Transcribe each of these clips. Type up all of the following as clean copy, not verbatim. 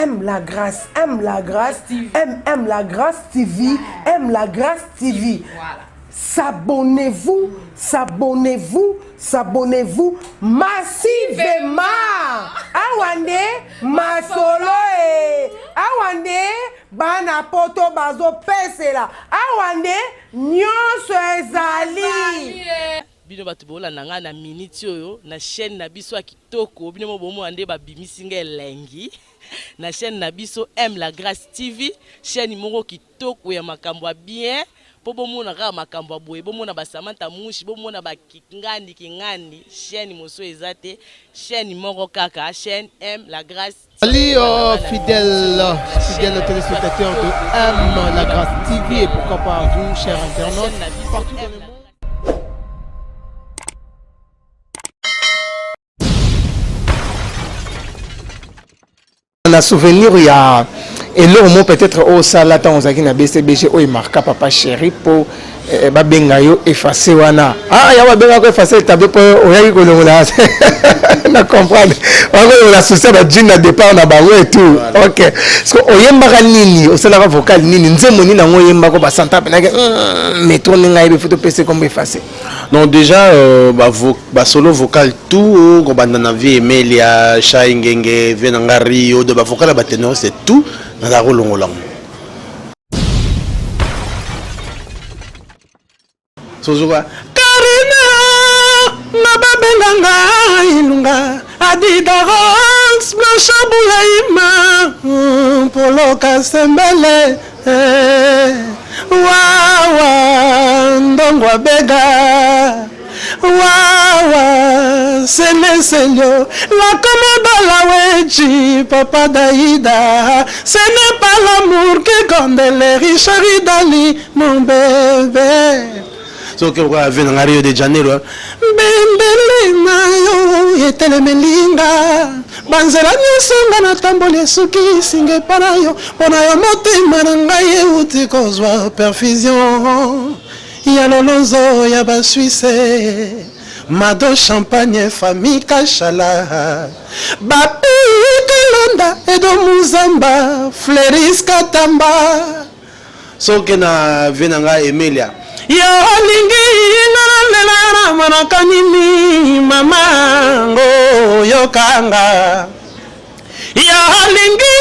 aime la grâce aime la grâce TV aime la grâce TV. Voilà. S'abonnez-vous massivement. Awande masolo awande bana poto bazo pesela awande nyonso ezali. Bino batu bola nanga na minute oyo na chaîne na biso ya kitoko bino bomo ande ba bimisinga elengi na chaîne na biso aime la grâce TV chaîne moko kitoko ya makambo bien po bomona ka makambo boye bomona ba Samantha Mushi bomona ba kingandi chaîne moso ezate chaîne moko kaka chaîne aime la grâce. Salut fidèles téléspectateurs de aime la grâce TV et pourquoi pas vous chers internautes partout dans le monde. On a souvenir il y a et là au moins peut-être au salata on zaki na BCBG o marka papa chéri pour ba bengayo effacer wana ya ba benga ko effacer tableau pour o yaki ko longola na comprendre on a souci ba jean na départ na bango et tout OK parce que oyemba ka nini o sala ka vocal nini nzemo ni na ngoyemba ko ba santa na mais tourner ngai be photo PC comme effacer. Non déjà ba solo vocal tout ko banda na vie Emelia Shaingenge Venangari o de ba vocal ba tenor c'est tout na la rolongolang. Sozuka Karina na babelanga ilunga adidas blanche boulaima polo kasembele wawa ndongwa bega wawa seneselio la commode la weji papa Daïda ce n'est pas l'amour qui gonde les Richard Dali mon bébé. So que va venir à Rio de Janeiro bembele na yo etelemelinga banzela nyosonga na tambole suki singe para yo pona yo motema na ngai euti kozwa perfusion ya lolonzo ya ba Suisse mado champagne famille kachala bapi kalonda edo muzamba Fleris Katamba so que na venanga Emelia yo lingi na manakanini mamango yokanga yo lingi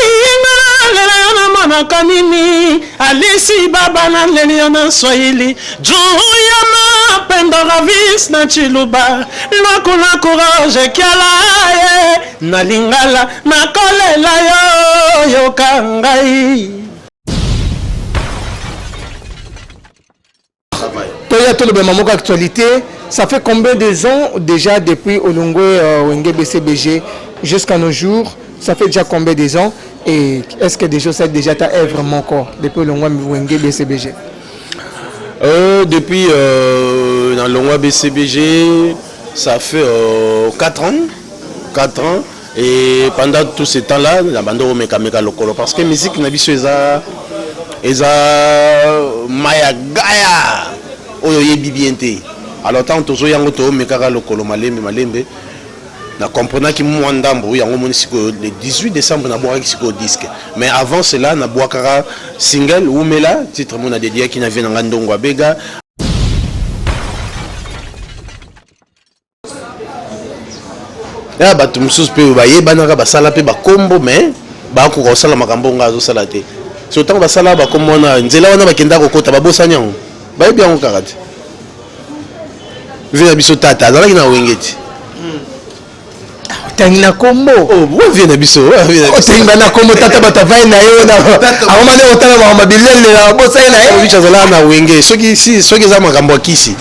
na manakanini alisi baba na lelio na Swahili juya mapendo ravis na chiluba nakuna courage kiala na lingala na kolela yo yokangai. Tout le moment actualité, ça fait combien de ans déjà depuis Olongo Wenge BCBG jusqu'à nos jours? Ça fait déjà combien de ans? Et est-ce que déjà ça déjà ta œuvre mon corps depuis Olongo Wenge BCBG? Depuis dans Olongo BCBG, ça fait 4 ans. 4 ans. Et pendant tout ce temps-là, la bande au Meka Lokolo parce que musique nabiso eza maya gaya oyo yebi biente alors tant tozo yango to mekaka lokolo malembe na comprendre ki mo ndambo yango moni siko le 18 décembre na boaka siko disque mais avant cela na boaka single Umela titre mon a dédié qui na vient na ndongo abega ya batu mususu pe ba yebana ba sala pe ba kombo mais ba ko sala makambo ngazo sala te so tant basala ba komona nzela wana bakenda kokota babosanya ngo ba bien karate vient biso tata azalaki na wengeti tangina kombo wo vient biso tangina na kombo tata batavai na yo na awamane otala ba mabilele na bosai na yo bicha zala na wenge soki za makambo kisi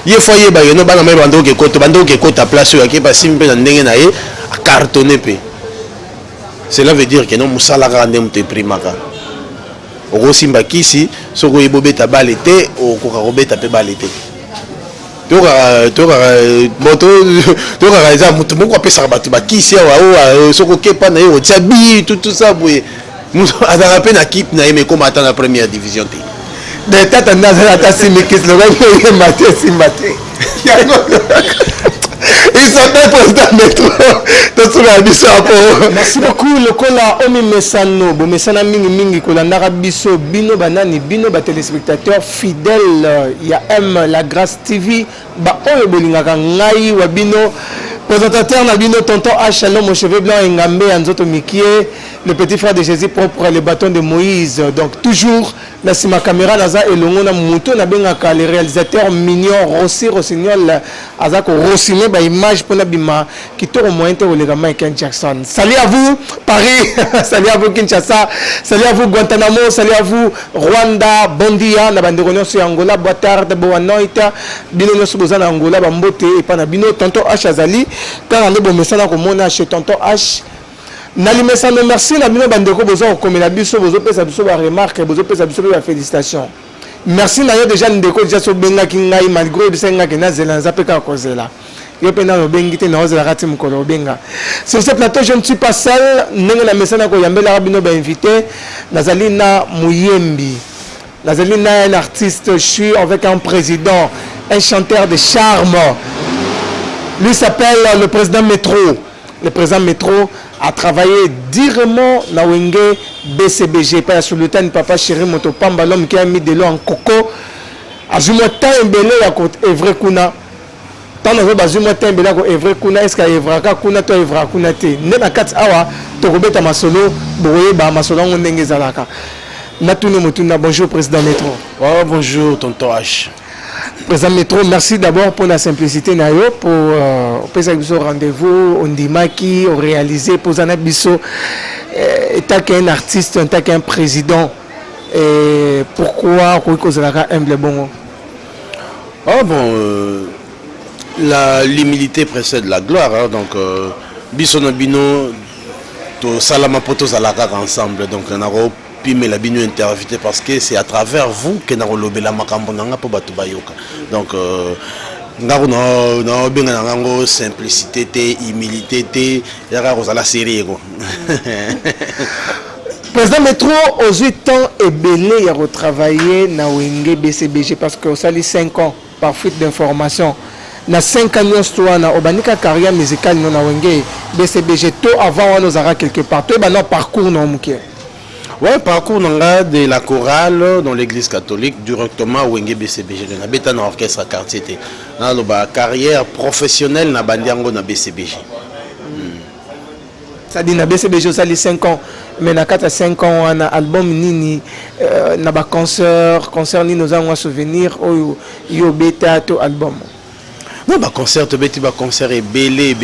ye fois ye ba yo no bana mai bando ke kota place yo ke pa simpe na ndenge na ye a cartonner pe cela veut dire que non musala ka ndem te primaka oko simba kisi soko ibobeta balete okoka kobeta pe balete toka za mutu moko apesa batu bakisi awa soko kepa na yo tsabi tout ça boye mutu azala pe na équipe na yeme comme attend la première division te de tata nazala ta simikis lo ga ko mate simbate Il s'appelle président métro. Merci beaucoup. Le cola Omi Messano. Bon, Messana Mingi Mingi, Kolandara Bisso, Bino Banani, Bino, téléspectateurs fidèles. Il y a M, la Grâce TV. Ba Oyo Bolingaka Ngai, Wabino. Présentateur Nabino, tonton H, l'homme aux cheveux blancs, Ngambe, Anzoto Mikie, le petit frère de Jésus propre, le bâton de Moïse. Donc, toujours, la Sima Caméra, Naza et Longona Mouto, Nabengaka, les réalisateurs mignons, Rossi, Rossignol, Azako, Rossiné, bah, image pour Nabima, qui tourne au moins, le gamin Ken Jackson. Salut à vous, Paris, salut à vous, Kinshasa, salut à vous, Guantanamo, salut à vous, Rwanda, Bondia, Nabanderonio, sur Angola, Boitard, Boanoita, Bino, Subozana, Angola, Bambote, et Panabino, tonton H. Azali. Quand on est bon message comme chez tonton H, nali message merci na bino bandeko bozo comme la biso bozo pesa biso ba remarque bozo pesa biso ba félicitations. Merci na yo déjà ndeko déjà so benga kingai malgré bisenga ke na zelanza pe ka kozela. Yo pe na bengi te na ozela kati mukolo benga. Sur ce plateau je ne suis pas seul, ndenge na message ko yambela bino ba invité nazali na Muyembi. Nazali na un artiste, je suis avec un président, un chanteur de charme. Lui s'appelle le président Métro. Le président Métro a travaillé directement dans Wenge BCBG. Pas sur le temps, papa chéri Motopamba, l'homme qui a mis de l'eau en coco. Azuma Tembele à côté Evre Kuna. Tant que Azuma Tembele à côté Evre Kuna, est-ce qu'il y a Evraka Kuna, toi Evra Kuna te. Nena 4 awa, Tokobeta Masolo, Boye Ba Masolo, on n'est Zalaka. Natouno Motuna, bonjour président Métro. Oh, bonjour tonton H. Président Métro, merci d'abord pour la simplicité pour ce rendez-vous, on dit qui on réalisé pour Zanabiso, tant qu'un artiste, tant qu'un président, et pourquoi humble bon? Oh bon, l'humilité précède la gloire, hein, donc Biso Nabino, to Salama Poto Zalaka ensemble, donc on a mais la bino intervité parce que c'est à travers vous que nous avons la macambonanga pour batu bayoka. Donc nous simplicité, humilité, la série. Président Métro, aux 8 ans et belé à retravailler na Wenge BCBG parce que ça 5 ans par fuite d'information. Na 5 ans nous na obanika carrière musicale na Wenge BCBG tout avant nous aura quelque part. Tout ba parcours non muké. Ouais, parcours de la chorale dans l'église catholique directement au Wenge BCBG. On a un orchestre à quartier. On a une carrière professionnelle na bandiango na BCBG. Ça dit na BCBG ça 5 ans. Mais na 4 à 5 ans on a album nini na ba concert ni nous avons un souvenir yo beta to album. Non, bah concert est belé.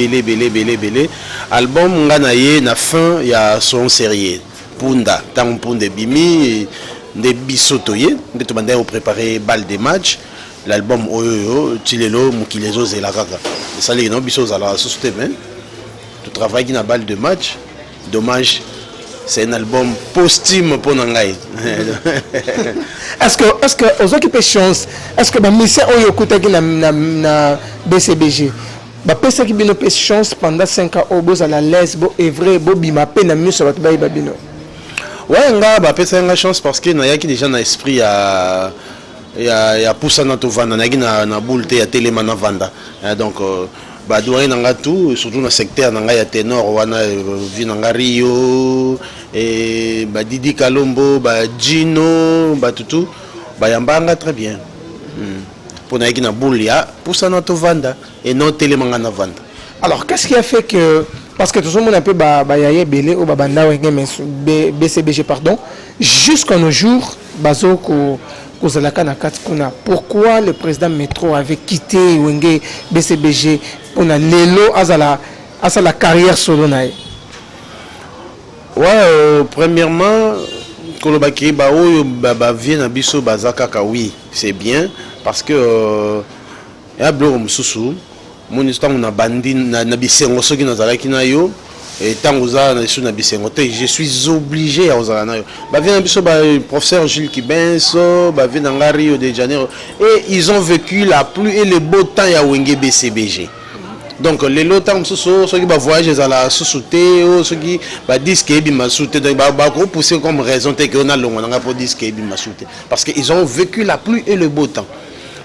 Album nganaye na fin il y a son série. Punda, tant Punda Bimi, des bisotoyés, de tout monde préparer balle des matchs, l'album Oyo, Tilelo, Mukilezo, Zelaraga. Ça les non bisos à la société, mais tout travail qui n'a balle de match, dommage, c'est un album posthume pour Nangaï. Est-ce que aux occupés chance, est-ce que ma mission Oyo Kutaki na BCBG? Bah pesa qui bino chance pendant 5 ans au beau à la laisse beau et vrai beau bima peine mieux sur votre bail babino. Ouais, bah pesa une chance parce que na yaki déjà na esprit à poussa na to vanda na boule te ya telema na vanda. Donc bah doit nanga tout surtout dans secteur nanga ya ténor wana vi nanga Rio et bah Didi Kalombo bah Gino bah tout bah yambanga très bien. Pour na yaki na boule ya poussa na to vanda et non telema na vanda. Alors qu'est-ce qui a fait que parce que tout le monde a peu yaye belé ou babanda BCBG pardon jusqu'à nos jours bazo ko kozalaka na katikuna pourquoi le président Métro avait quitté Wenge BCBG pour na lelo azala carrière solo nae? Ouais, premièrement kolobaki ba oyo ba vient na biso bazaka oui c'est bien parce que ya blo mususu mon histoire on a bandi na bisengo soki nazalaki na yo et tant oza na sur na bisengo te je suis obligé à oza na yo ba vient biso ba professeur Gilles Kibenso ba vient na Rio de Janeiro et ils ont vécu la pluie et le beau temps ya Wenge BCBG. Donc les lots ceux qui va voyager à la sous-souté ceux qui va disque et bima souté donc ba pousser comme raison que on a long on a pour disque et bima souté parce que ils ont vécu la pluie et le beau temps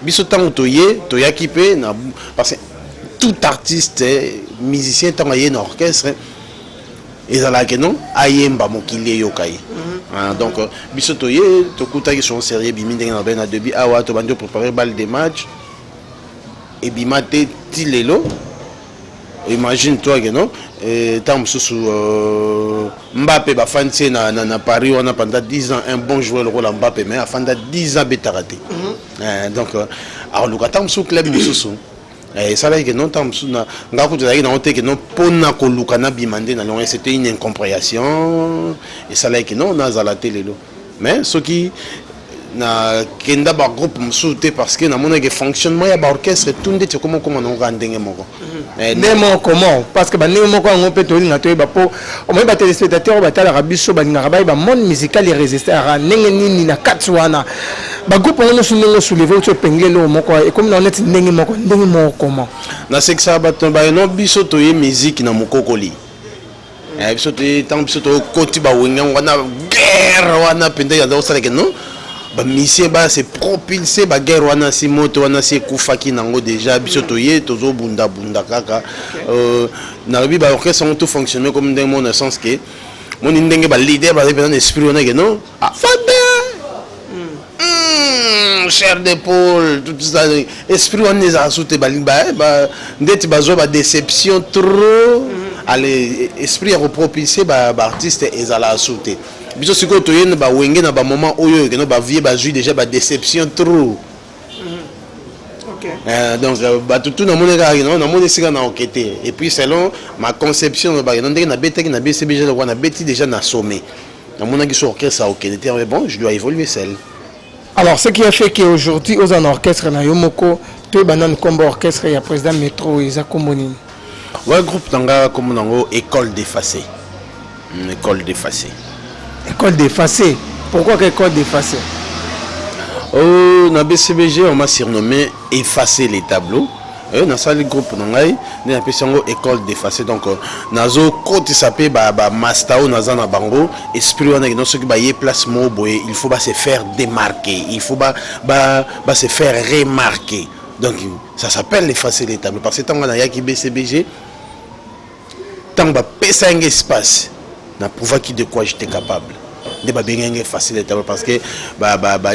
biso temps toyé toya kipé na parce que tout artiste musicien tant qu'il y a un orchestre ezalaki non ayemba mokili yokai. Donc biso toye tokuta ki son série bimi ndenge na bena debi awa to bandi préparer balle des matchs et bimate tilelo. Imagine toi que non tant sous Mbappé ba fanti na Paris on a pendant 10 ans un bon joueur le rôle Mbappé mais pendant 10 ans beta raté. Donc alors le tant sous club sous et ça là que non tant sous na ngako tozaki na hote que non pona ko lukana bimande na long c'était une incompréhension et ça là que non na za la télé mais ce qui na kenda ba groupe msouté parce que na mona que fonctionnement ya ba orchestre tout ndete comment on randenge moko Némo comment parce que ba némo ko on peut to linga to ba po o mo ba téléspectateur ba tala rabiso ba linga ba monde musical et résister à ndenge nini na katwana ba groupe on no soulever to pengelo moko et comme na net ndenge moko comment na c'est que ça ba to ba no biso to ye musique na mokokoli biso to tant biso to koti ba wenga wana guerre wana pende ya do sala que non ba mission ba c'est propulsé ba guerre wana si moto wana si kufaki nango déjà biso toye tozo bunda kaka na bi ba orchestre on tout fonctionner comme dans mon sens que mon ndenge ba leader ba dans esprit on que non cher d'épaule tout ça esprit on les a sauté ba ndeti bazo ba déception trop allez esprit a propulsé ba artiste ezala sauté biso siko to yene ba wenge na ba moment oyo que no ba vie ba jui déjà ba déception trop. Donc ba tout na moneka non na monesika na enquêter et puis selon ma conception ba non na beta na BCBG le na beti déjà na sommet na monaki sur orchestre à enquêter mais bon je dois évoluer celle. Alors ce qui a fait qu'aujourd'hui aux en orchestre na yomoko to banan combo orchestre ya président métro isa komoni. Ouais groupe tanga comme nango école d'effacé. École d'effacé. École d'effacé. Pourquoi école d'effacé? Oh, na BCBG on m'a surnommé effacer les tableaux. Dans ça le groupe nangai, on appelle ça école d'effacé. Donc nazo côté sapé ba mastao naza na bango esprit on a non ce qui ba y place mo boye, il faut se faire démarquer, il faut se faire remarquer. Donc ça s'appelle effacer les tableaux parce que tant on a yaki BCBG tant ba pesa un espace na prouver qui de quoi j'étais capable de ba benga facile parce que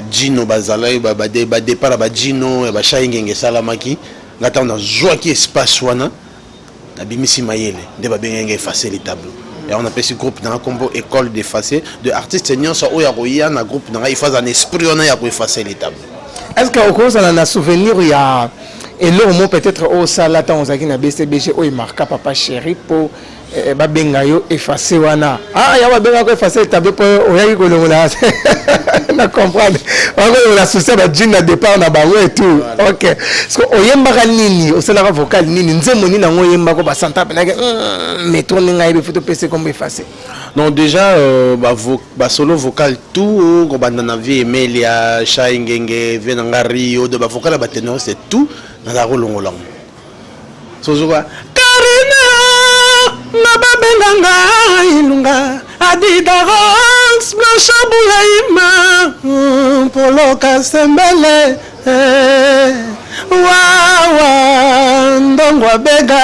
Gino bazala ba départ ba Gino ba shaingenge salamaki ngata on a joie qui espace wana na bimisi mayele de ba benga facile tableau et on appelle ce groupe dans un combo école d'effacer de artistes seniors so ya roya na groupe dans il faut un esprit on a ya pour effacer les tableaux. Est-ce que au cause on a souvenir il y a et là au moins peut-être au salata on zaki na BCBG o marka papa chéri pour babenga yo effacer wana ya babenga ko effacer tableau pour oyaki ko longola na comprendre on a souci ba jean na départ na bango et tout OK parce que oyemba nini o sala vocal nini nzemo nini ngo yemba ko ba santa pe na mais ton nga ibe photo PC comme effacer. Non déjà ba solo vocal tout ko banda na vie Emelia Shaingenge venanga Rio de ba vocal ba tenor c'est tout na la rolongolang so zo quoi na babelanga ilunga adidaros blanchaboulaima polo kasembele wawa ndongwa bega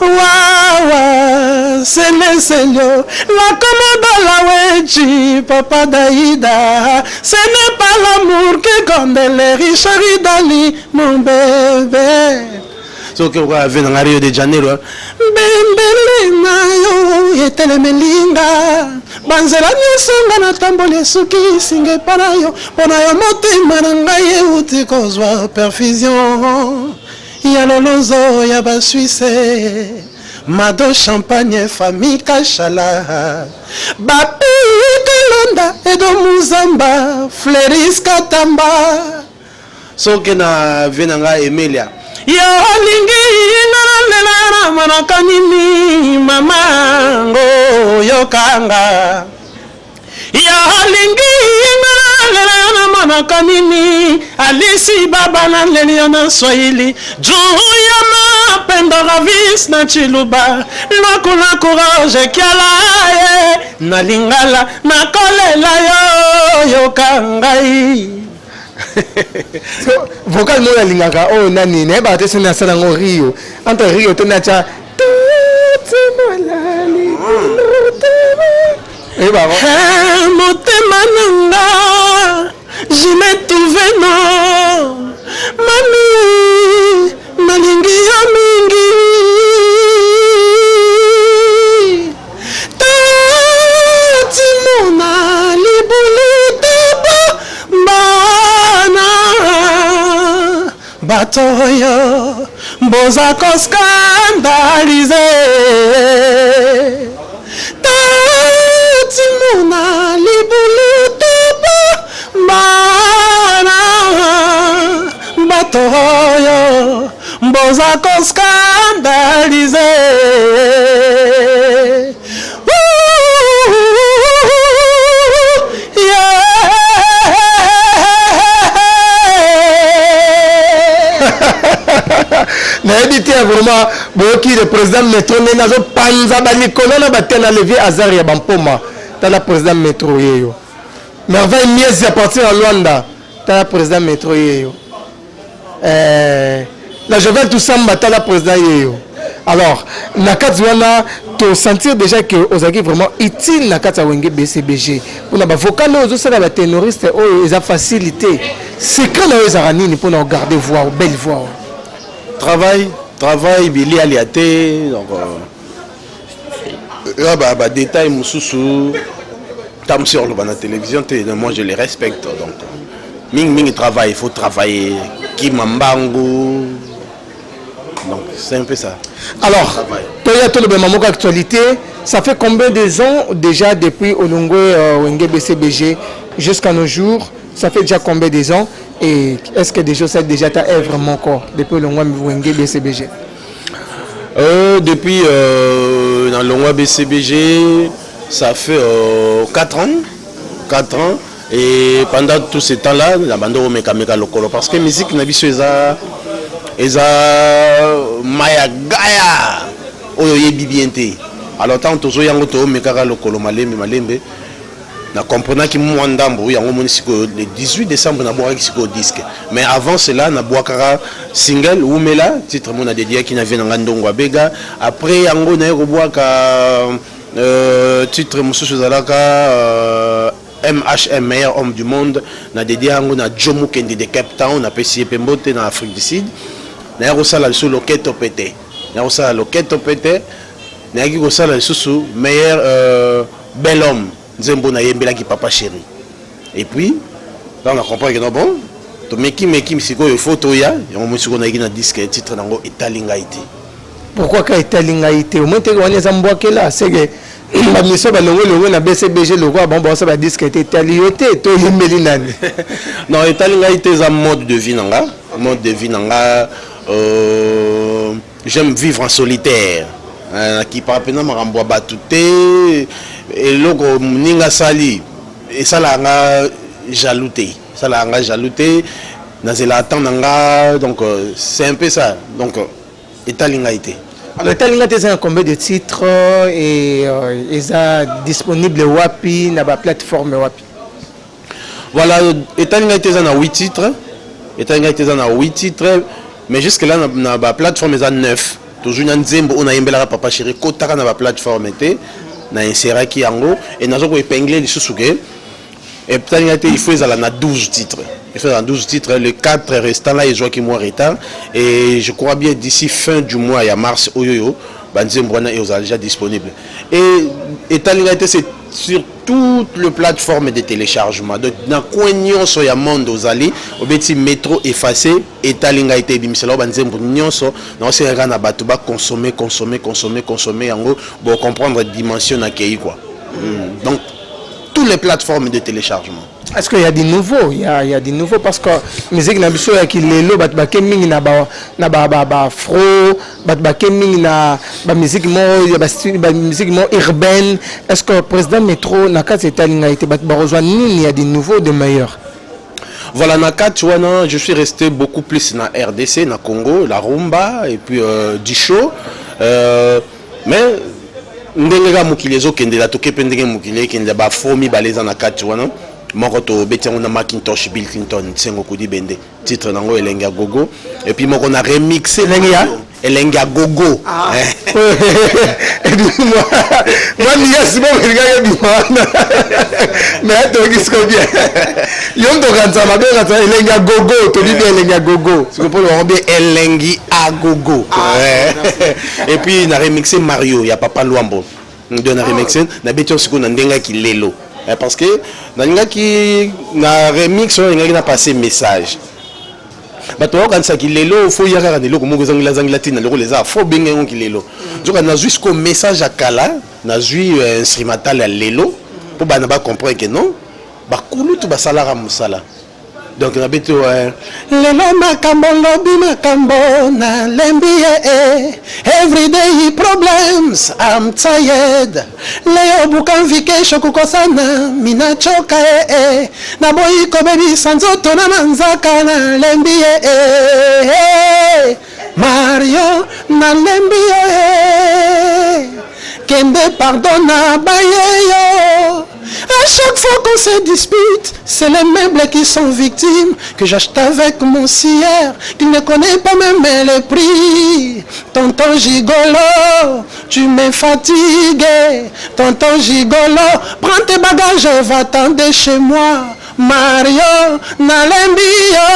wawa seneselio la commode la weji papa daïda ce n'est pas l'amour qui compte les Richard Dali mon bébé. So que vous avez dans Rio de Janeiro bembele na yo etele melinga banzela nyesonga na tambole suki singe para yo pona yo motema na ngai euti kozwa perfusion ya lolonzo ya ba Suisse mado champagne famille kachala bapi kalonda edo muzamba Fleris Katamba so que na venanga Emelia ya lingi ngana manaka nini mamango yokanga ya lingi ngana manaka nini alisi baba na leliona Swahili juya mapendo ravis na chiluba nakuna courage kiala na lingala na kolela yo yokangai vocal mo ya lingaka oh nani ne ba te sona sala ngo Rio entre Rio to na cha motema nanga je me trouvé non mami nalingi ya mingi tatimona libulu teba bana bato oyo boza koskandalize tatimona libulu teba bana bato oyo boza koskandalize nayebi te vraiment boyoki le président métro ndenge azopanza balikolo na batene alevier azar ya bampoma tala président métro yeyo merveille miezi ya partir ya Luanda tala président métro yeyo la Jovel Toussamba tala président yeyo alors na kati wana to sentir déjà que ozaki vraiment utile na kati ya wenge BCBG mpona bavocal oyo ozosala baténoriste oyo eza facilité secret na oyo ezaka nini mpona ogarder voix belle voix travail bili aliate donc bah détail mususu tam sur le la télévision moi je les respecte donc ming travail il faut travailler qui mambango donc c'est un peu ça. Alors toya to le mamoko actualité ça fait combien de ans déjà depuis Olongo Wenge BCBG jusqu'à nos jours ça fait déjà combien de ans et est-ce que déjà ça déjà ta œuvre mon corps depuis Olongo Wenge BCBG depuis dans Olongo BCBG ça fait 4 ans et pendant tout ce temps là la bande meka lokolo parce que musique na biso eza maya gaya oyo yebi bien te alors tant tozo yango to meka lokolo malembe na comprendre ki mo ndambo yango moni siko le 18 décembre na boaka siko disque mais avant cela na boaka single Umela titre mon a dédié qui na vient na ndongo abega après yango na ko boaka titre mususu zalaka MHM meilleur homme du monde na dédié yango na Jomo Kendi de Cape Town na PCP Pembote na Afrique du Sud na ko sala sur loketo pété na ko sala loketo pété na ko sala susu meilleur bel homme Nzembo na yembela ki papa chéri et puis là on a compris que non bon to meki misiko yo photo ya yango musiko na yiki na disque titre nango etalinga ite pourquoi ka etalinga ite au moins te wana zambwakela c'est que ba miso ba longo na BCBG le roi bon ça ba disque etaliyote to yembeli nani non etalinga ite za mode de vie nanga j'aime vivre en solitaire qui par pena marambo batute et logo ninga sali et ça la jalouté nazela attendanga donc c'est un peu ça donc etalinga ite alors etalinga ite c'est combien de titres et est disponible wapi na ba plateforme wapi voilà etalinga ite na 8 titres mais jusque là na ba plateforme eza 9 toujours na Nzembo on a yembela papa chéri kotaka na ba plateforme ete na insera ki yango et nazo ko épingler les susuke et peut-être il faut na 12 titres les 4 restants là ils ont qui moi retard et je crois bien d'ici fin du mois ya mars oyoyo Nzembo na est déjà disponible et Etalinga c'est sur toutes les plateformes de téléchargement donc na koinyoso ya monde ozali obeti métro effacé Etalinga ite bimisela Nzembo nyonso na c'est na bato ba consommer yango pour comprendre dimension na kei quoi donc toutes les plateformes de téléchargement. Est-ce qu'il y a des nouveaux? Il y a des nouveaux parce que musique na biso ya kilelo bat ba keming na ba fro bat ba keming na ba musique mo ya ba musique mo urbaine. Est-ce que président métro na kati Etalinga ite bat ba rejoindre il y a des nouveaux de meilleurs? Voilà, na Katouana, je suis resté beaucoup plus na RDC, na Congo, la rumba et puis du show. Mais ndenge ga mukile zo kende la toke pendenge mukile kende ba fomi baleza na Katouana. moko to betiango na Macintosh Bill Clinton Tsengo Kudi Bende titre nango Elenga Gogo et puis moko na remixé Elenga Gogo moi yes bon regarde bien mais to qui se bien yom to kanza mabe kanza Elenga Gogo to dit bien Elenga Gogo c'est pour le bien Elengi a Gogo et puis na remixé Mario ya Papa Luambo on a remixé na betion siko na ndenga ki lelo parce que na qui na remix on a passé message bato quand ça qui lelo faut y avoir des loko moko zangila tina loko les a faut bien qui lelo donc na jusqu'au message à kala na jui instrumental à lelo pour bana ba comprendre que non ba kulu tu ba salara musala donc na beto lelo makambo lobi makambo na lembi everyday problems I'm tired leo bukan vacation kukosana mina choka na boy ko baby sanzoto na manzaka na lembi Mario na lembi kende pardonna bayeyo. À chaque fois qu'on se dispute, c'est les meubles qui sont victimes que j'achète avec mon scieur, qui ne connaît pas même les prix. Tonton Gigolo, tu me fatigues. Tonton Gigolo, prends tes bagages et va t'attendre chez moi. Mario, Nalembio,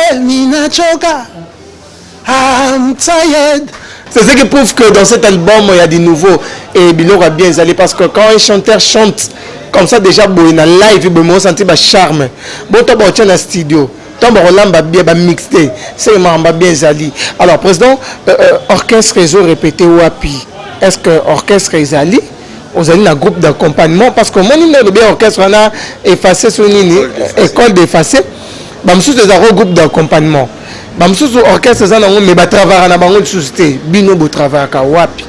Nabaye, Mina Choka, I'm tired. C'est ce qui prouve que dans cet album, il y a du nouveau. Et Bilo va bien aller parce que quand un chanteur chante comme ça, déjà, il y a live, il y a senti le charme. Bon, tu as un studio. Tu as bien mixé. C'est bien Zali. Alors, président, orchestre réseau répété Wapi. Est-ce que orchestre Zali, vous avez un groupe d'accompagnement? Parce que moi, nous avons bien orchestre, on a effacé sur une école d'effacé. Nous avons un groupe d'accompagnement. Bamsusu orchestre ça non mais ba travailler na bango société bino bo travailler ka wapi.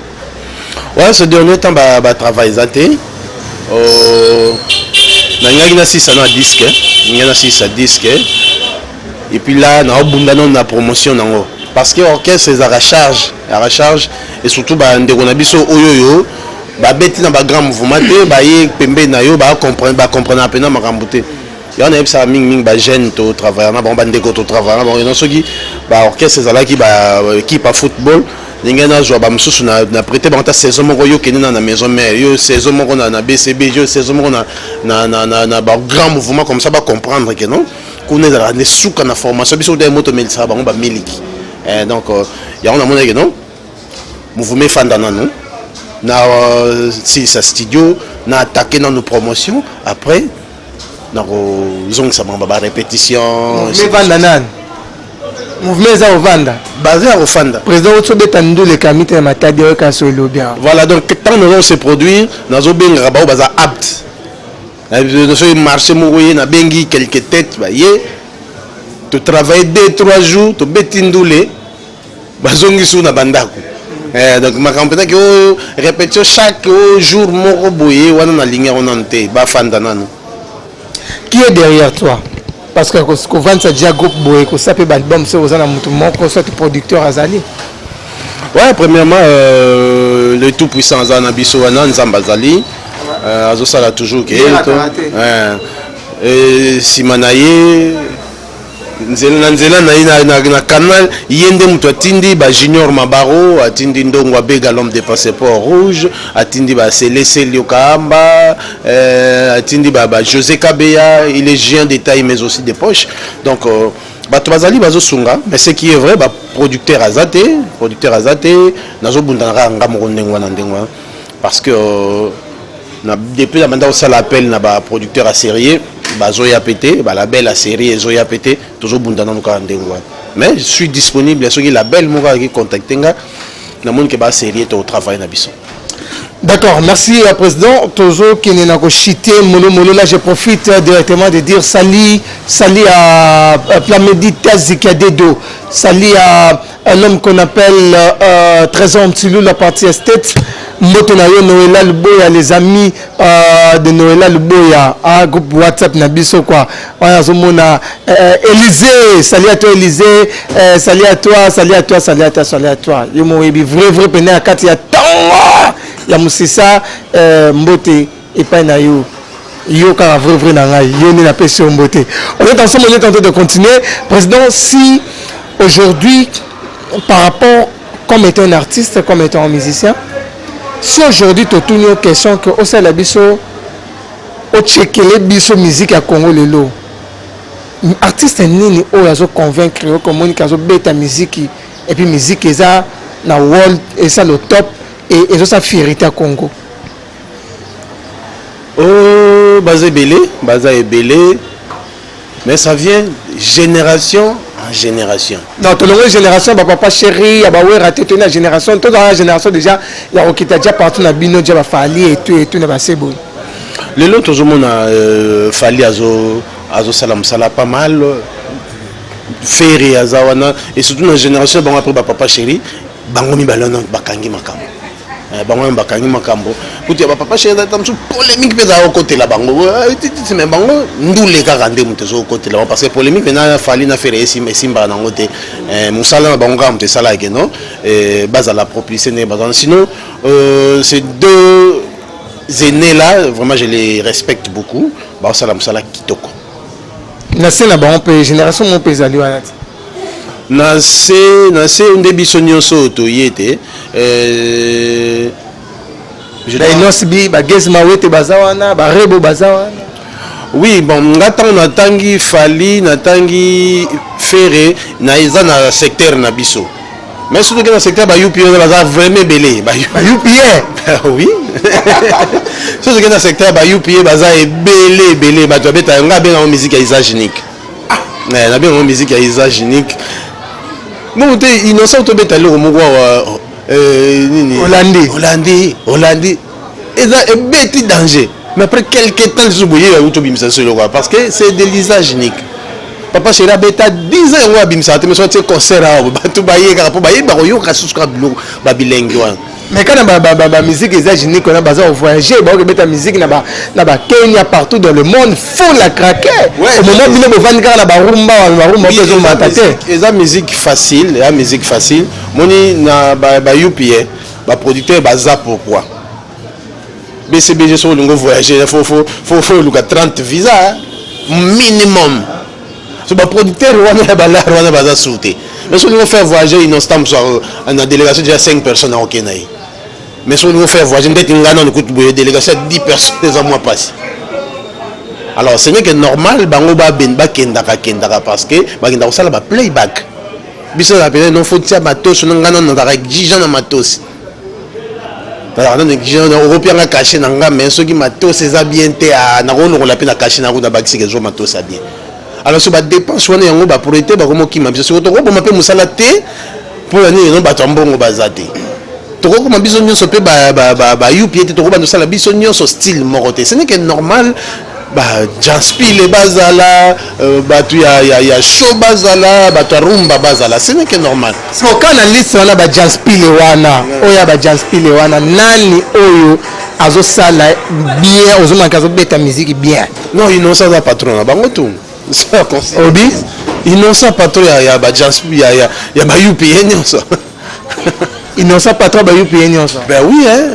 Ouais, ce dernier temps ba travailler zaté na ngaki na 6 na disque ngaki na 6 à disque et puis là na obunda na promotion nango parce que orchestre c'est à recharge et surtout ba ndeko na biso oyoyo ba beti na ba grand mouvement te ba ye pembe na yo ba comprendre à peine makambo te. Il y a un peu ming ba jeune to travailler na bon bande ko to travailler bon non ce qui ba orchestre ça là qui ba équipe à football ninga na joie ba msusu na prêter ba ta saison moko yo keni na maison mère yo saison moko na BCB yo saison moko na ba grand mouvement comme ça ba comprendre que non qu'on est dans les souka na formation biso des moto mel ça ba miliki donc il y a on a monnaie que non mouvement fandana non na si ça studio na attaquer dans nos promotions après donc ça m'a répétition mouvement ça au vanda basé au fanda président au betando le kamite matadi ka solo bien voilà donc quand nous allons se produire nous benga ba baza apte nous sommes marché mourir na bengi quelques têtes ba yé tu travailles 2-3 jours tu betindule bazongi sou na bandako donc ma campagne que répétition chaque jour moko boye wana na ligne on ante ba fanda nanu. Qui est derrière toi? Parce que quand on a déjà groupe boé, que ça peut album, c'est aux alentours, soit producteur Azali. Ouais, premièrement, le tout puissant Zanabiso Anan Zambazali, Azosala toujours qui est Simanaye. Nzela na canal yende mutu atindi ba Junior Mabaro atindi ndongo abega l'homme de passeport rouge atindi ba Céleste Liokamba atindi ba José Kabeya il est géant de taille mais aussi de poche donc bato bazali bazo sunga mais ce qui est vrai ba producteur azate nazo bundana ngamo ndengwa na ndengwa parce que depuis la mandat ça l'appel na ba producteur à série bazoya pété ba label à série zoya pété toujours bundana nuka ndengwa mais je suis disponible ceux qui label moka qui contacter nga na monde que ba série to travail na biso. D'accord, merci président. Toujours qui n'est pas chité molo là je profite directement de dire sali à Plamedi Tazikadedo, sali à un homme qu'on appelle Trésor Mtilou la partie esthète. Motonayo Noëlla Luboya, les amis de Noëlla Luboya, un groupe WhatsApp Nabiso quoi. On a Zomona Élysée, salut à toi Élysée, salut à toi. Yo mon vrai peine à Katia Tanga. ya musisa mbote epai na yo yo kaka vrai na ngai yo ni na pesi mbote. On est ensemble, on est en train de continuer. Président, si aujourd'hui par rapport comme étant un artiste, comme étant un musicien, si aujourd'hui tu as une question que au sein de la biso au checkele biso musique à Congo lelo artiste nini o yazo convaincre que Monica zo beta musique et puis musique eza na world et ça le top et ça fierté à Congo. Oh baza belé mais ça vient génération en génération. Non, toute la génération, papa chéri, il y a raté toute la génération, toute la génération déjà, il y a qui t'a déjà parti dans bino, déjà Fali et tout n'est pas assez beau. Les autres, tout le monde a Fali azo salam sala pas mal, Ferry azawana et surtout dans la génération, bon après papa chéri, bango mi balona bakangi makambo. Bango bakangi makambo. Kuti papa chéri da tamsu polémique peza au côté là bango. Mais bango ndule ka rande mutezo au côté là parce que polémique maintenant Fali na Ferry simba na ngote. Musala na bango amte sala ke non base à la propulsion ne bazan sinon ces deux aînés là vraiment je les respecte beaucoup. Ba salam sala kitoko. Na sena ba on peut génération mon pays ali wana. Na se ndebi sonyo so to yete je dai nosbi ba gezma wete bazawana ba rebo bazawana. Oui, bon, ngata natangi Fali, natangi Ferré, na iza na secteur na biso. Mais surtout que dans le secteur ba UPA baza vraiment belé, ba UPA. Oui. Surtout que dans le secteur ba UPA baza belé, ba to beta nga be na musique ya usage unique. Na be na musique ya usage unique. Bon, te innocent to beta le mugwa nini Hollandais. Et ça est bête danger. Mais après quelques temps, je suis parce que c'est de l'usage unique. Papa chéri a 10 ans à bimsa, mais soit concert à tout bailler pour bailler baroyo kasuska bilingue. Mais quand la musique usage unique, on a besoin de voyager, bah que la musique na ba Kenya partout dans le monde, faut la craquer. Au moment où on va vendre la barumba, besoin m'attaquer. Et la musique facile, moni na ba UPA, ba producteur baza pourquoi? BCBG sur le voyager, il faut 30 visas minimum. C'est un producteur qui a sauté. Mais si on fait voyager, il y a une délégation de 5 personnes au Kenya. Mais si on fait voyager, il y a une délégation de 10 personnes des mois passés. Alors, ce n'est que normal, Bangoba Benba Kendaka parce que Bagenda Osala va playback. Biso la pena non faut tirer matos, non gagnant dans la exigeant dans matos. Alors, on est européen à cacher dans la mais ceux qui matos, c'est bien té à Naron, on l'a peine à cacher dans la bague, c'est que je matos à bien. Alors, ce dépense, on est en haut pour être comme qui m'a dit, c'est autre m'appelle Moussalate pour l'année, non, Batambon au Bazate. Toko comme bisogno so pe ba yupi te toko ba no sala bisogno so style moroté. Ce n'est que normal. Janspi les bazala, tu ya show bazala, tu rumba bazala, ce n'est que normal. So quand la liste on a ba Janspi le wana, oya ba Janspi le wana, nani oyo azo sala bien, ozo mankazo beta musique bien. Non, innocent da patron, bango tout. Obi, innocent patron ya ba Janspi ya ba yupi nyonso. Innocent patron ba yupi nyonso. Ben oui hein.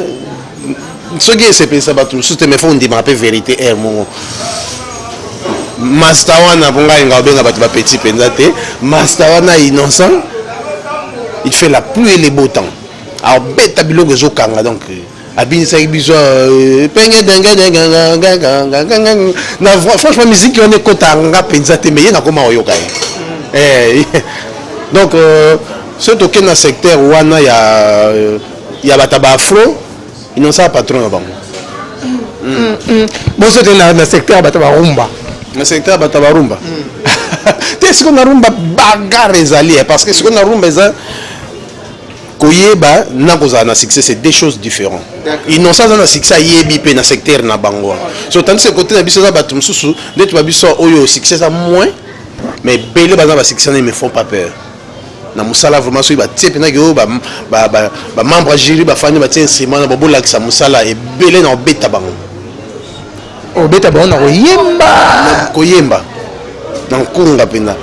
Ce qui est c'est ça tout sous me font dire ma vérité est mon Mastawana bonga ngabenga batu ba petit pendate Mastawana innocent il fait la pluie et le beau temps alors beta biloko zokanga donc abinisa biso penge na franchement musique on est kotanga pendate mais na koma oyoka donc ce token na secteur wana ya bataba afro ils n'ont ça patron avant. Bon, c'est dans le secteur Batabarumba. Le secteur Batabarumba. Qu'est-ce qu'on a rumba bagarre les alliés parce que ce qu'on a rumba ça Koyeba n'a pas un succès, c'est deux choses différentes. Ils n'ont ça dans le succès yebi pe na secteur na bango. Sur tant ce côté na biso za batum susu, d'être ba biso oyo succès ça moins mais belé bazan ba succès ne me font pas peur. Na musala vraiment so ba tie pena ke ba membre jury ba fani ba tie nsima na bobo lakisa musala e belé na beta bango o beta bango na koyemba na kunga pena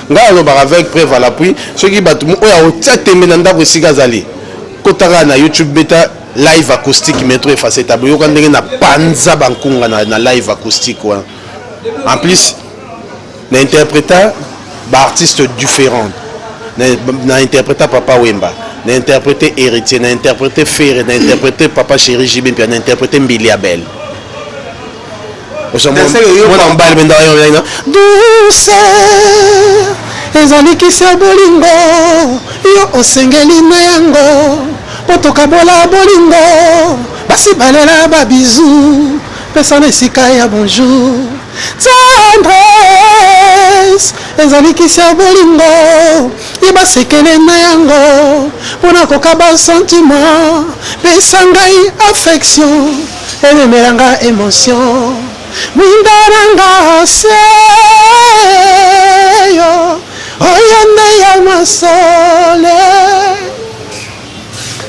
nga lo ba avec preuve à l'appui ceux qui batu oya o tia tembe na ndako sika zali kotaka na YouTube beta live acoustique métro effacé tableau yoka ndenge na panza bankunga na live acoustique wana. En plus na interpréta ba artiste différents na interpréta Papa Wemba, na interprété Héritier, na interprété Ferré, na interprété Papa Chéri Jibin, puis na interprété Mbili Abel. Douceur ezalikisa bolingo yo osengeli na yango potokabola bolingo basi balela babizu pesa na esika ya bonjour tendresse ezalikisa bolingo ye basekele na yango mpona kokaba sentiment pesa ngai affection ememelanga émotion mwindaranga seyo oyane ya masole.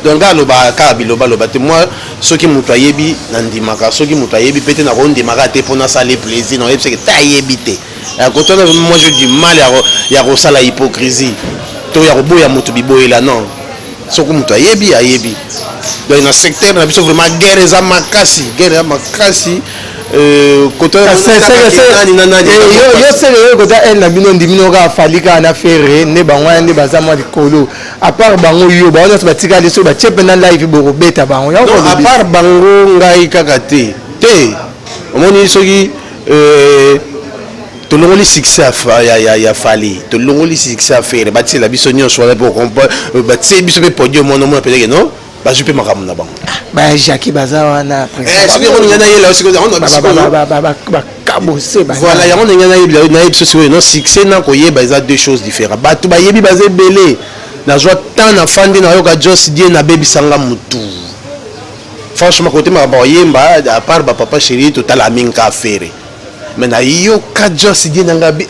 Donc aloba ka biloba loba te moi soki mutu ayebi nandimaka soki mutu ayebi pete na rondimaka te pona sale plaisir na yebise ke ta yebi te kotona moi j'ai du mal ya kosala hypocrisie to ya koboya mutu biboyela non soki mutu ayebi ayebi. Donc na secteur na biso vraiment guerre eza makasi koto yo sele yo kota elle na bino ndimino ka falika na ferre ne bango ya nde baza mwa likolo à part bango yo bango nyonso batika leso bachepe na live bokobeta bango ya à part bango ngai kaka te omoni soki tolongoli succès ya fali tolongoli succès à faire batie la biso nyonso wana pour comprendre batie biso pe podium mona mona peut-être non bajupe makambo na bango ba Jackie baza wana soki on ngana yela aussi voilà yango ngana yela na biso si non succès na koyeba eza deux choses différentes batu bayebi baza belé na joie tant na fandi na yoka Joss die na baby sanga mutu franchement côté ma boyemba à part ba Papa Chéri total aminka affaire mais na yoka Joss die na ngabi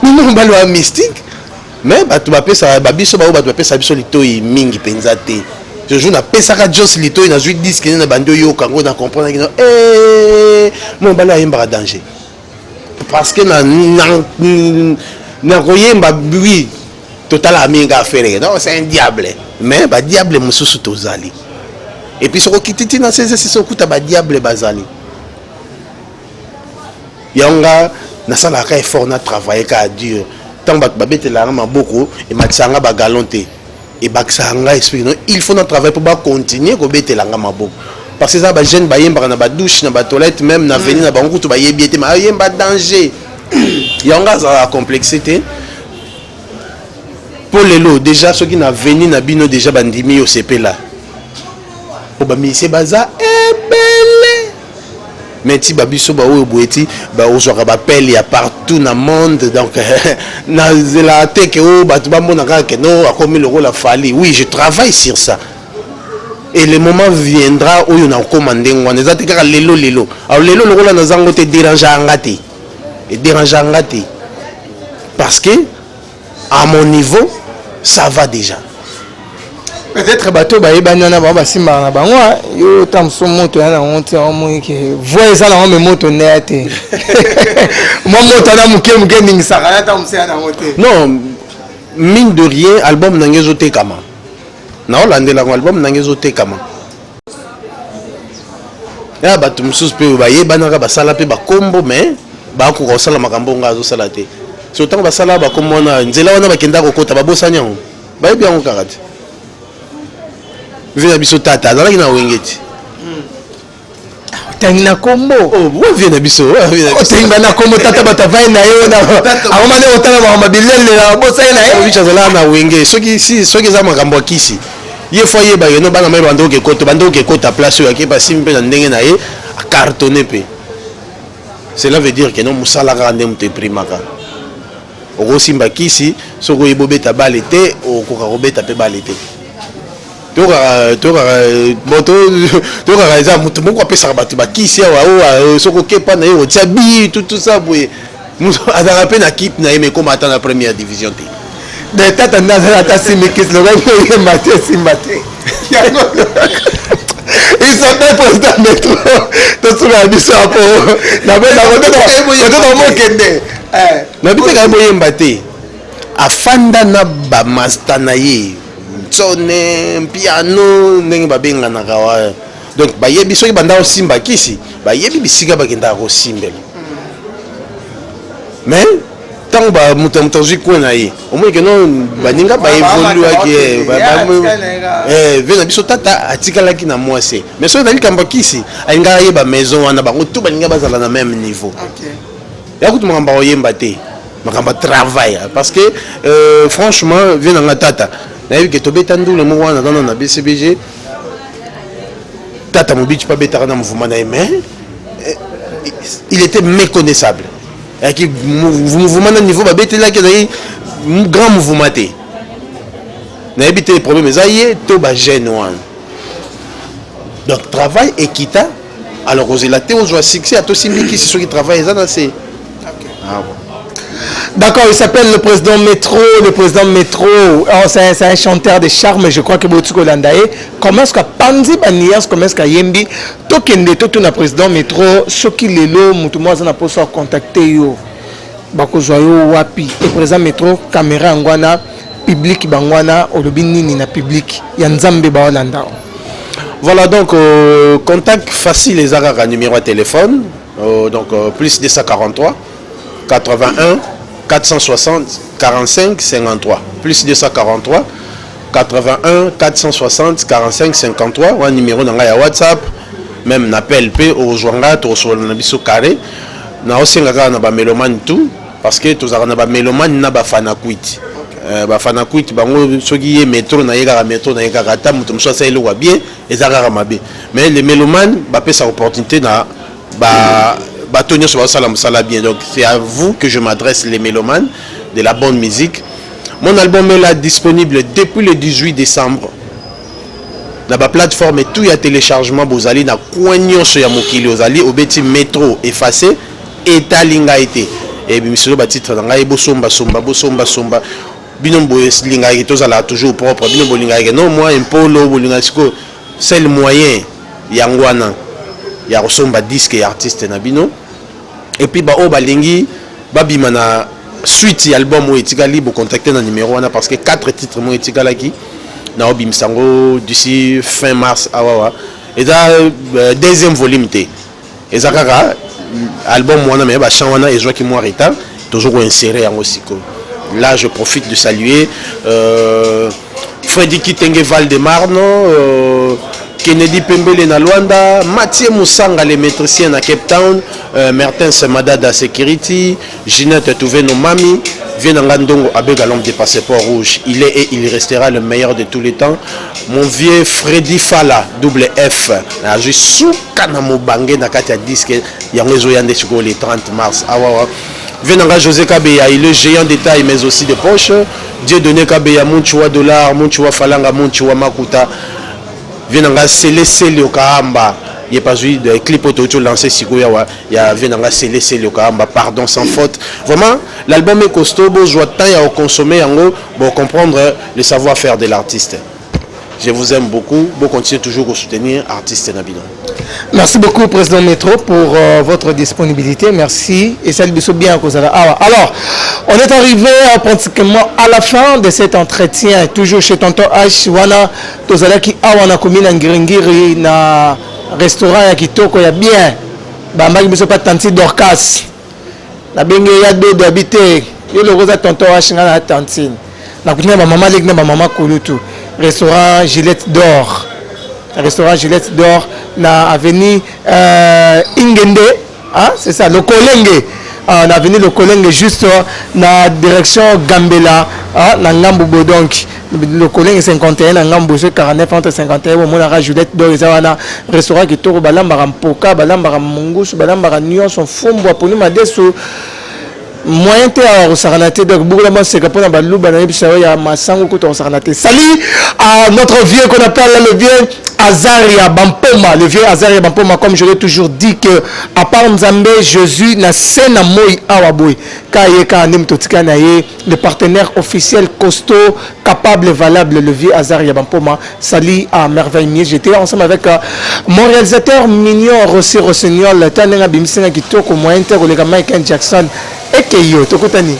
non balwa mystique mais batu bapesa babiso bao batu bapesa biso litoi mingi penza te je joue na pesaka Joss litoi na 8 disque na bando yo kango na comprendre que mon bala yemba danger parce que na koyemba oui total aminga affaire non c'est un diable mais ba diable mususu tozali et puis soko kititi na c'est sokuta ba diable bazali yanga na sala ka effort na travailler ka dur tant que babete la maboko et matsanga ba galonté et baksanga esprit non il faut notre travail pour continuer ko bete la maboko parce que ça ba jeune ba yemba na ba douche na ba toilette même na venir na bango to ba yebiete ma yemba danger yanga za complexité pour les lots déjà ceux qui na venir na bino déjà bandimi au CP là pour ba mise baza ebele mais ti babiso ba oyo boeti ba ozwaka ba pelle ya partout na monde donc na la teke o batu ba mona ka no akomi loko la fali oui je travaille sur ça et le moment viendra où on a commandé on est atika lelo alors lelo loko la nazango te déranger ngati et déranger ngati parce que à mon niveau ça va déjà. Peut-être bateau ba yebana na ba simba na bango yo tamso moto na honte o mo ke voix ça na me moto nete mo moto na muke ningi saka na tamse na honte non mine de rien album nangezo te kama na olandela album nangezo te kama ya batu mususu pe ba yebana ka basala pe ba kombo mais ba ko sala makambo ngazo sala te so tango basala ba kombo na nzela wana bakenda ko kota babosanya ba yebi yango karate vient biso tata dans la na wengeti tangina kombo oh vient biso tangina na kombo tata batavai na yo na awoma ne otala ba mabilele na bosa na yo bicha zala na wenge soki za makambo kisi ye fois ye ba yeno bana mai bando ke kota place yo ke pa simpe na ndenge na ye a cartonner pe cela veut dire que non musala ka ndem te primaka oko simba kisi soko yebobeta balete okoka robeta pe balete toka eza mutu moko apesaka bato bakisi awa soko kepa na ye otia bi tout ça boye azala mpe na kipe na ye mekoma ata na première division te de tata nazala ata simikisi lokoyemba te simba te ils sont des présidents métro tosula biso apo nakototomokende nabitaka ye boyemba te afanda na bamasta na ye saxophone, piano, ndenge babenga na kawa. Donc bayebi soki banda osimba kisi, bayebi bisika bakenda ko simbela. Mais tant ba mutamta ziko na yi. Au moins que non baninga ba évoluer ki vena biso tata atikala ki na mwase. Mais soki dali kamba kisi, ainga yeba maison wana bango tout baninga bazala na même niveau. OK. Ya kutu mamba oyemba te. Makamba travail parce que franchement vient na tata. Na yebi ke tobeta ndule mo wana na BCBG. Tata Mobich pas bêta dans mouvement mais il était méconnaissable. Et qui mouvement à niveau babete là qui est un grand mouvement té. N'a habité les problèmes mais aïe to ba jeune one. Donc travail équitable. Alors aux élatés aux joie succès à tous qui c'est ceux qui travaillent ça c'est. Ah bon. D'accord, il s'appelle le président Métro. Le président Métro, c'est un chanteur de charme, je crois que Botuko Landae. Comment est-ce que Panzi Banias, comment est-ce que Yembi, Tokende, tout le président Métro, ce qui est là, Moutouma, on a pu contacter yo. Bako Zoyo Wapi. Le président Métro, caméra Angwana, public Bangwana, Olobini Nina public, Yanzambe Baolanda. Voilà donc, contact facile les agarras numéro de téléphone, donc plus 243 81 460 45 53 plus 243 81 460 45 53 ou un numéro dans la WhatsApp même n'appelle P au journal sur le biso carré na aussi ngaka na ba mélomane tout parce que tous na ba mélomane na ba fanakuit ba fanakuit bango soki métro na yeka métro na yeka kata mutu mso sa ile wa bien ezaka mabe mais les mélomanes ba pesa opportunité na ba bâtonnier sur la bien. Donc c'est à vous que je m'adresse, les mélomanes de la bonne musique. Mon album est là disponible depuis le 18 décembre. Dans la plateforme et tout y a téléchargement. Vous allez dans Koignon sur Yamokili, vous allez au petit métro effacé et talinga été. Et bien monsieur le titre dans la bosomba somba binombo linga été toujours propre binombo linga non moi un polo bolinga c'est le moyen yangwana. Il y a ressemble disque et artiste nabino et puis ba o balingi babima na suite album ou etikali bo contacter na numéro wana parce que 4 titres mo etikala ki na obim sango d'ici fin mars awawa et da deuxième volume té et zakaka album wana mais ba chan wana et qui moi retard toujours inséré en aussi. Là je profite de saluer Freddy Kitenge Val-de-Marne, Kennedy Pembele na Luanda, Mathieu Moussanga les métriciens à Cape Town, Mertens Madada Security, Ginette Touveno Mami, Vienangandongo Abega l'homme des passeports rouges. Il est et il restera le meilleur de tous les temps. Mon vieux Freddy Fala, double F. Je suis sous Kanamo Bangé na Katia Disque, Yangezo Yande Chuko le 30 mars. Venanga José Kabeya, il est géant de taille mais aussi de poche. Dieu donné Kabeya, Munchua dollar, Munchua Falanga, Munchua Makuta. Venanga Célé le Kahamba. Il n'y a pas eu de clip auto lancé Sikoya. Il y a Venanga Célé le Kahamba, pardon sans faute. Vraiment, l'album est costaud, beau, joie de taille à consommer en gros pour comprendre le savoir-faire de l'artiste. Je vous aime beaucoup. Vous continuez toujours à soutenir l'artiste Nabino. Merci beaucoup, Président Métro, pour votre disponibilité. Merci. Et ça le bien à cause de alors, on est arrivé pratiquement à la fin de cet entretien. Toujours chez Tonton H. Wana, Tozala qui a wana commune en Giringiri, na restaurant qui toko ya bien. Bamba qui ne pas tanti Dorcas. La bengue ya deux d'habiter. Yo le rose Tonton H na la tantine. Na kutina ma maman leg na ma maman Kulutu. Restaurant Gillette d'Or. Restaurant Gillette d'Or na avenue Ingende, hein, c'est ça, le Kolenge. On a venu le Kolenge juste na direction Gambela, hein, na Ngambo donc le Kolenge 51 na Ngambo 49 entre 51 au Monara Gillette d'Or et ça restaurant qui toro balamba rampoka balamba mungus balamba nion son fombo pour nous madeso moyen te à Saranaté donc beaucoup de monde c'est que pour la balou banaïb ça y a massango koto Saranaté. Salut à notre vieux qu'on appelle le vieux Azaria Bampoma, le vieux Azaria Bampoma, comme je l'ai toujours dit que à part Nzambe Jésus na sena moi awaboy kaye ka nim totika na ye le partenaire officiel costaud capable valable le vieux Azaria Bampoma. Salut à merveille. J'étais ensemble avec mon réalisateur mignon Rossi Rossignol tanenga bimsinga kitoko moyen te ko le Michael Jackson et que yo tokutani